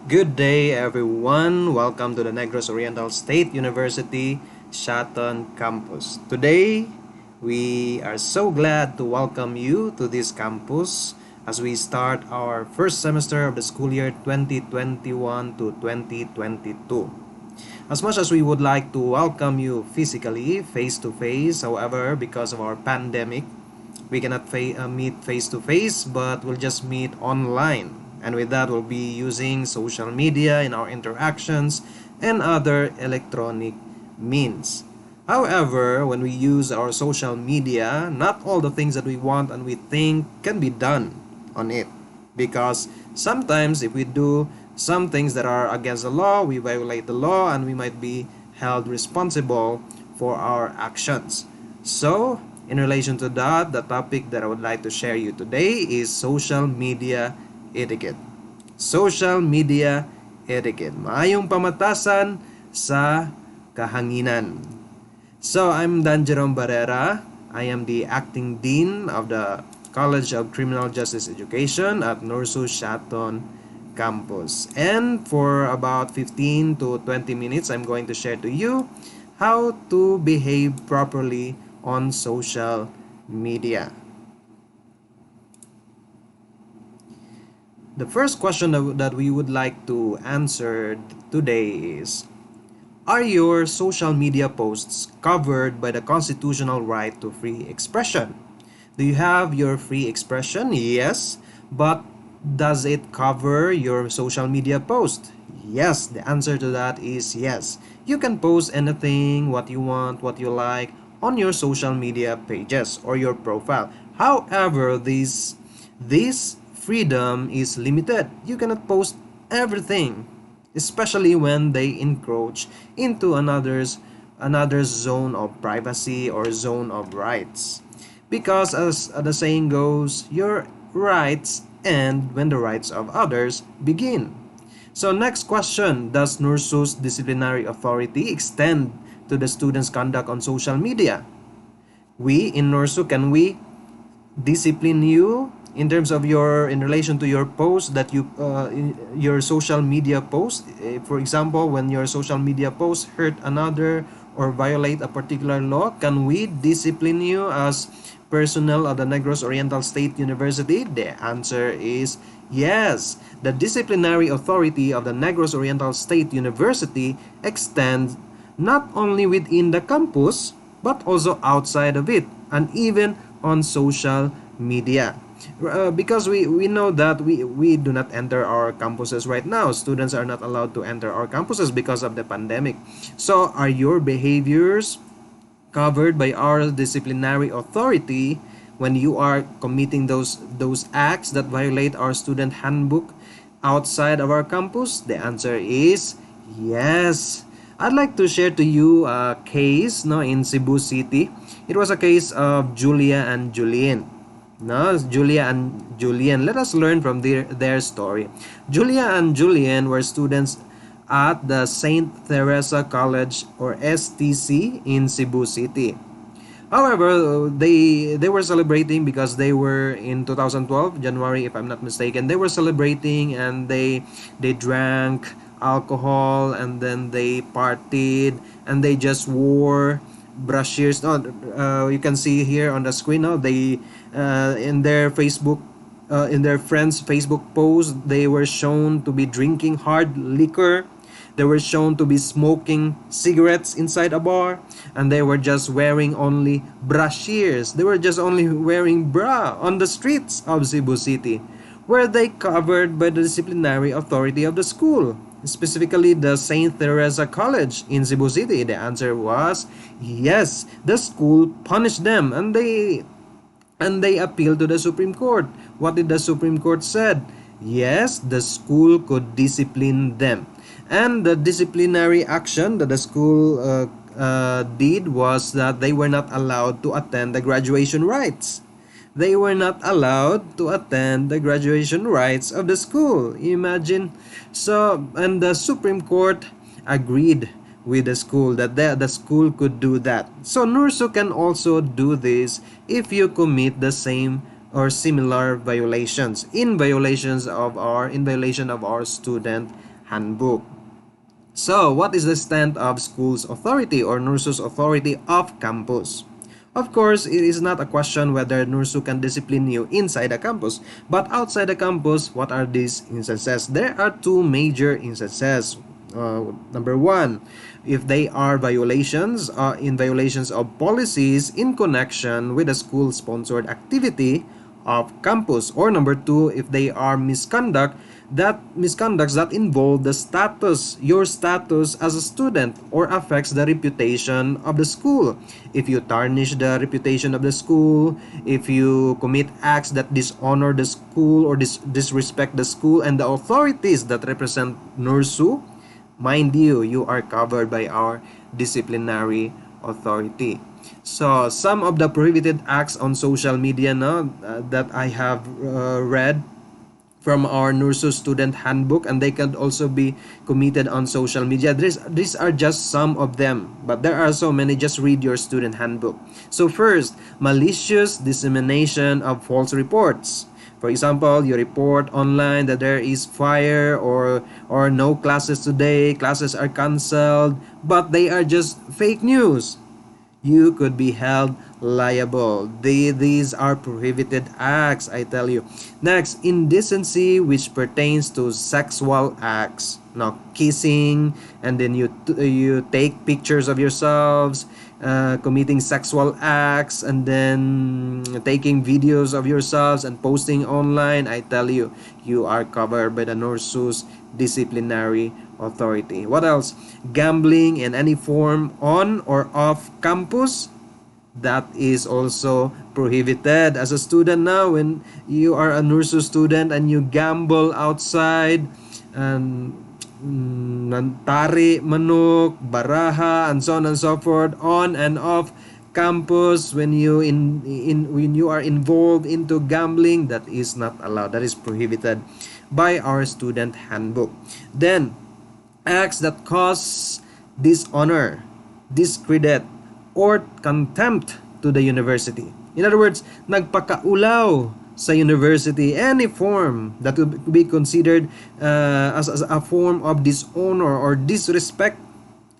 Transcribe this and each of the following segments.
Good day, everyone. Welcome to the Negros Oriental State University Shaton campus. Today, we are so glad to welcome you to this campus as we start our first semester of the school year 2021 to 2022. As much as we would like to welcome you physically, face to face, however, because of our pandemic, we cannot meet face to face, but we'll just meet online. And with that, we'll be using social media in our interactions and other electronic means. However, when we use our social media, not all the things that we want and we think can be done on it. Because sometimes if we do some things that are against the law, we violate the law and we might be held responsible for our actions. So, in relation to that, the topic that I would like to share you today is social media etiquette. Social media etiquette. Maayong pamatasan sa kahanginan. So, I'm Dan Jerome Barrera. I am the acting dean of the College of Criminal Justice Education at NORSU Shaton campus. And for about 15 to 20 minutes, I'm going to share to you how to behave properly on social media. The first question that we would like to answer today is, are your social media posts covered by the constitutional right to free expression? Do you have your free expression? Yes. But does it cover your social media post? Yes. The answer to that is yes. You can post anything, what you want, what you like on your social media pages or your profile. However, this freedom is limited. You cannot post everything, especially when they encroach into another zone of privacy or zone of rights. Because as the saying goes, your rights end when the rights of others begin. So next question, does NORSU's disciplinary authority extend to the students' conduct on social media? We in NORSU, can we discipline you in terms of in relation to your post that your social media post? For example, when your social media post hurt another or violate a particular law, can we discipline you as personnel of the Negros Oriental State University? The answer is yes. The disciplinary authority of the Negros Oriental State University extends not only within the campus but also outside of it and even on social media. Because we know that we do not enter our campuses right now. Students are not allowed to enter our campuses because of the pandemic. So are your behaviors covered by our disciplinary authority when you are committing those acts that violate our student handbook outside of our campus? The answer is yes. I'd like to share to you a case in Cebu City. It was a case of Julia and Julienne. No, Julia and Julienne. Let us learn from their story. Julia and Julienne were students at the Saint Theresa College or STC in Cebu City. However, they were celebrating because they were in 2012 January, if I'm not mistaken. They were celebrating and they drank alcohol and then they partied and they just wore brashears. You can see here on the screen. They in their Facebook, in their friends' Facebook post, they were shown to be drinking hard liquor. They were shown to be smoking cigarettes inside a bar, and they were just wearing only brashears. They were just only wearing bra on the streets of Cebu City. Were they covered by the disciplinary authority of the school, specifically the Saint Theresa College in Cebu City? The answer was yes. The school punished them, and they appealed to the Supreme Court. What did the Supreme Court said? Yes, the school could discipline them. And the disciplinary action that the school did was that they were not allowed to attend the graduation rites. They were not allowed to attend the graduation rites of the school. Imagine. So, and the Supreme Court agreed with the school that the school could do that. So NORSU can also do this if you commit the same or similar violations in violation of our student Handbook. So, what is the stand of school's authority or NORSU's authority off campus? Of course, it is not a question whether NORSU can discipline you inside the campus, but outside the campus, what are these instances? There are two major instances. Number one, if they are violations in violations of policies in connection with a school-sponsored activity of campus, or number two, if they are misconducts that involve the status, your status as a student, or affects the reputation of the school. If you tarnish the reputation of the school, if you commit acts that dishonor the school or disrespect the school and the authorities that represent NORSU, mind you, you are covered by our disciplinary authority. So some of the prohibited acts on social media that I have read from our NORSU student handbook, and they can also be committed on social media. These are just some of them, but there are so many. Just read your student handbook. So first, malicious dissemination of false reports. For example, you report online that there is fire or no classes today, classes are canceled, but they are just fake news. You could be held liable. These are prohibited acts, I tell you. Next, indecency, which pertains to sexual acts. Now, kissing, and then you take pictures of yourselves, committing sexual acts, and then taking videos of yourselves and posting online. I tell you, you are covered by the NORSU's disciplinary authority. What else? Gambling in any form on or off campus, that is also prohibited. As a student now, when you are a NORSU student and you gamble outside, and nantari, manok, baraha, and so on and so forth, on and off campus, when you when you are involved into gambling, that is not allowed. That is prohibited by our student handbook. Then, acts that cause dishonor, discredit, or contempt to the university. In other words, nagpakaulaw sa university, any form that would be considered as a form of dishonor or disrespect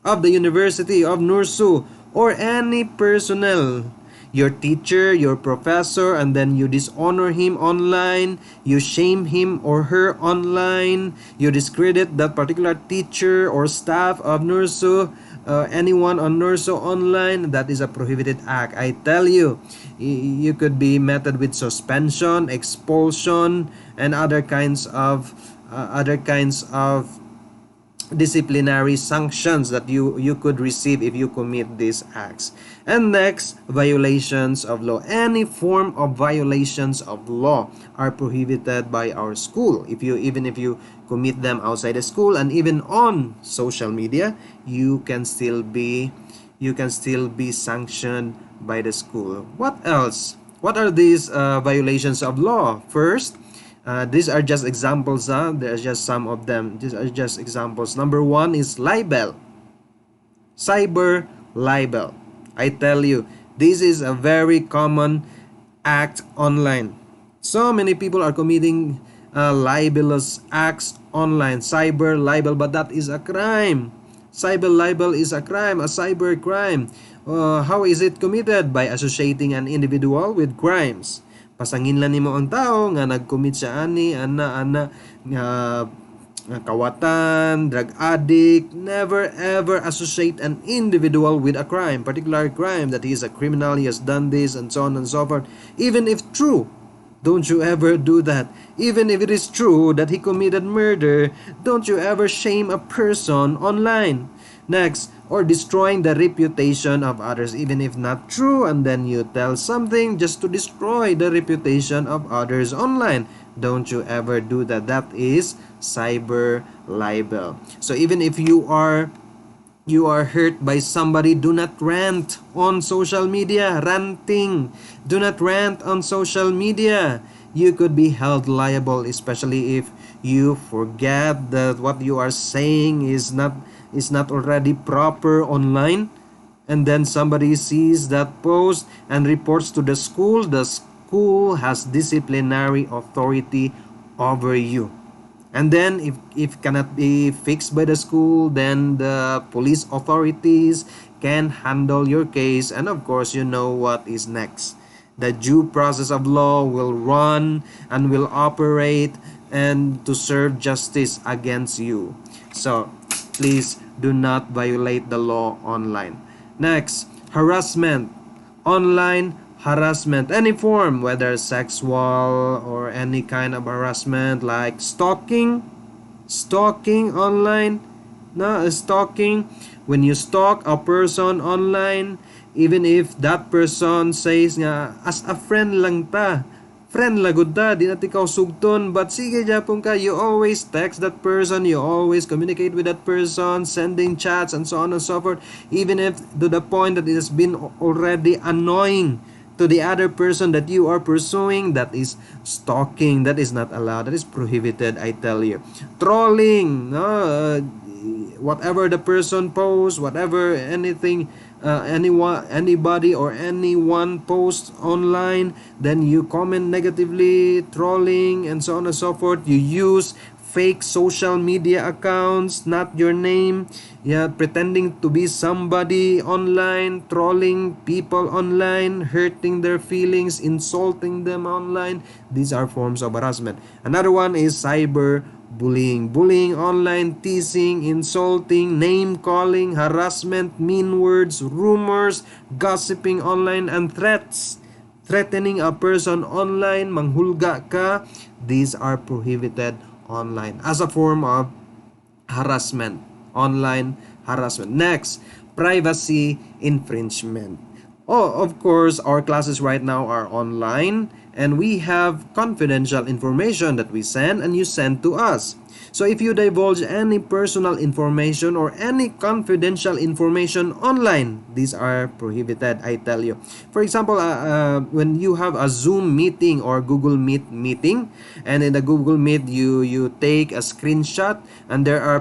of the university, of NORSU, or any personnel, your teacher, your professor, and then you dishonor him online, you shame him or her online, you discredit that particular teacher or staff of NORSU, anyone on NORSU online, that is a prohibited act. I tell you, you could be meted with suspension, expulsion, and other kinds of disciplinary sanctions that you could receive if you commit these acts. And next, violations of law. Any form of violations of law are prohibited by our school. Even if you commit them outside the school and even on social media, you can still be sanctioned by the school. What else? What are these violations of law? First, these are just examples. There's just some of them. These are just examples. Number one is libel. Cyber libel. I tell you, this is a very common act online. So many people are committing libelous acts online. Cyber libel, but that is a crime. Cyber libel is a crime, a cyber crime. How is it committed? By associating an individual with crimes. Pasangin lang nimo ang tao nga nag-commit siya ani ana kawatan, drug addict. Never ever associate an individual with a crime, particular crime, that he is a criminal, he has done this, and so on and so forth. Even if true, don't you ever do that. Even if it is true that he committed murder, don't you ever shame a person online. Next, or destroying the reputation of others, even if not true, and then you tell something just to destroy the reputation of others online. Don't you ever do that. That is cyber libel. So even if you are hurt by somebody, do not rant on social media. Ranting. Do not rant on social media. You could be held liable, especially if you forget that what you are saying is not already proper online, and then somebody sees that post and reports to the school. The school has disciplinary authority over you. And then if cannot be fixed by the school, then the police authorities can handle your case. And of course, you know what is next. The due process of law will run and will operate and to serve justice against you. So please do not violate the law online. Next, harassment. Online harassment, any form, whether sexual or any kind of harassment like stalking online. No, stalking, when you stalk a person online, even if that person says nga as a friend lang ta, friend lagod ta, di na tikaw sugton, but sige japon ka, you always text that person, you always communicate with that person, sending chats and so on and so forth, even if to the point that it has been already annoying to the other person that you are pursuing. That is stalking. That is not allowed. That is prohibited, I tell you. Trolling, no? Whatever the person posts, whatever anything, anybody or anyone posts online, then you comment negatively, trolling and so on and so forth. You use fake social media accounts, not your name, yeah, pretending to be somebody online, trolling people online, hurting their feelings, insulting them online. These are forms of harassment. Another one is cyber bullying. Bullying online, teasing, insulting, name calling, harassment, mean words, rumors, gossiping online, and threats. Threatening a person online, manghulga ka. These are prohibited online as a form of harassment, online harassment. Next, privacy infringement. Oh, of course, our classes right now are online and we have confidential information that we send and you send to us. So if you divulge any personal information or any confidential information online, these are prohibited, I tell you. For example, when you have a Zoom meeting or Google Meet meeting, and in the Google Meet you take a screenshot and there are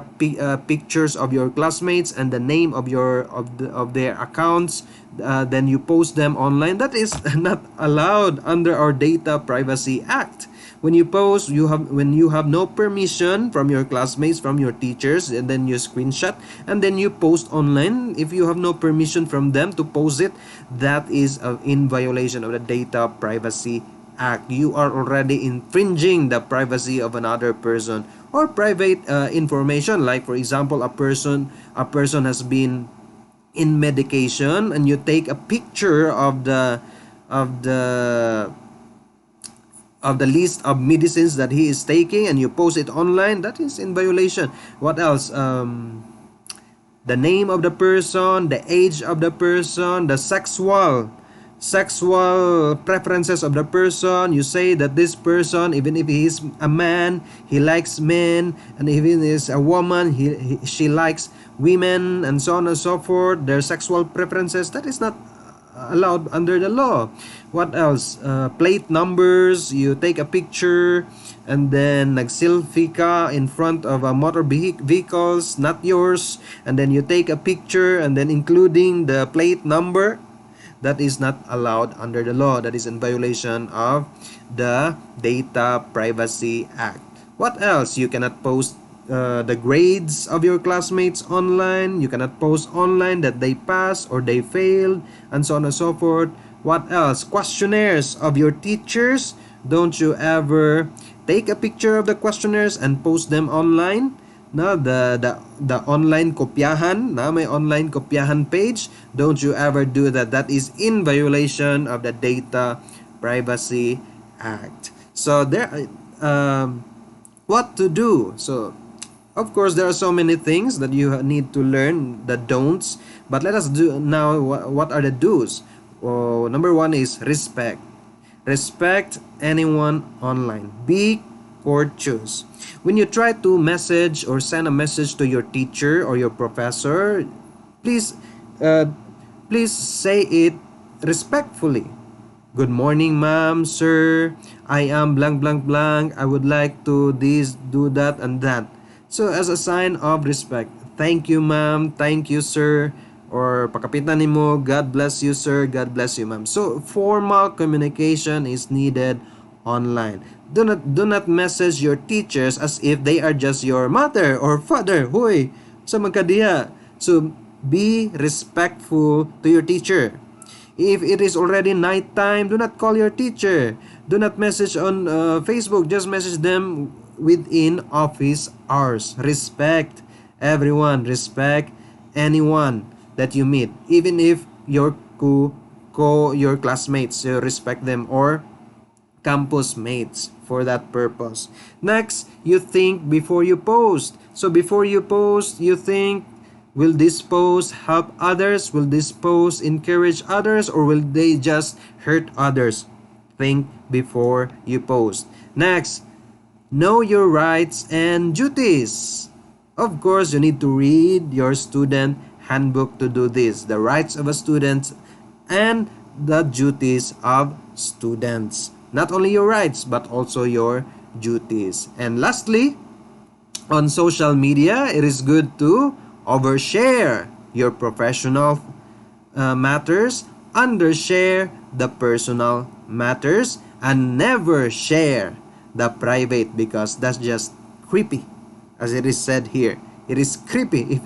pictures of your classmates and the name of their accounts, then you post them online. That is not allowed under our Data Privacy Act. When you post, when you have no permission from your classmates, from your teachers, and then you screenshot and then you post online, if you have no permission from them to post it, that is in violation of the Data Privacy Act. You are already infringing the privacy of another person or private information. Like for example, a person has been in medication and you take a picture of the list of medicines that he is taking and you post it online. That is in violation. What else? The name of the person, the age of the person, the sexual preferences of the person. You say that this person, even if he is a man, he likes men, and even if he is a woman, she likes women, and so on and so forth. Their sexual preferences, that is not allowed under the law. What else? Plate numbers. You take a picture and then nag-selfie ka in front of a motor vehicles, not yours, and then you take a picture and then including the plate number. That is not allowed under the law. That is in violation of the Data Privacy Act. What else? You cannot post the grades of your classmates online. You cannot post online that they passed or they failed, and so on and so forth. What else? Questionnaires of your teachers. Don't you ever take a picture of the questionnaires and post them online. No, the online kopyahan, na may online kopyahan page. Don't you ever do that. That is in violation of the Data Privacy Act. So there, what to do? So of course, there are so many things that you need to learn, the don'ts. But let us do now. What are the do's? Oh, number one is respect. Respect anyone online. Be courteous. When you try to message or send a message to your teacher or your professor, please, please say it respectfully. Good morning, ma'am, sir. I am blank, blank, blank. I would like to this, do that, and that. So as a sign of respect, thank you ma'am, thank you sir, or pakapitan nimo, God bless you sir, God bless you ma'am. So formal communication is needed online. Do not message your teachers as if they are just your mother or father. Hoy, sa magkadiya. So be respectful to your teacher. If it is already night time, do not call your teacher. Do not message on Facebook. Just message them within office hours. Respect everyone. Respect anyone that you meet. Even if your classmates, you respect them, or campus mates for that purpose. Next, you think before you post. So before you post, you think, will this post help others? Will this post encourage others? Or will they just hurt others? Think before you post. Next, know your rights and duties. Of course, you need to read your student handbook to do this. The rights of a student and the duties of students. Not only your rights, but also your duties. And lastly, on social media, it is good to overshare your professional matters, undershare the personal matters, and never share the private, because that's just creepy, as it is said here. It is creepy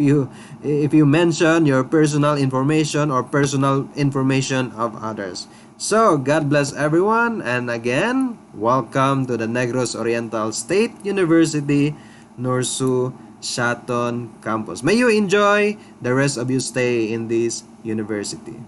if you mention your personal information or personal information of others. So, God bless everyone, and again, welcome to the Negros Oriental State University, NORSU, Shaton campus. May you enjoy the rest of your stay in this university.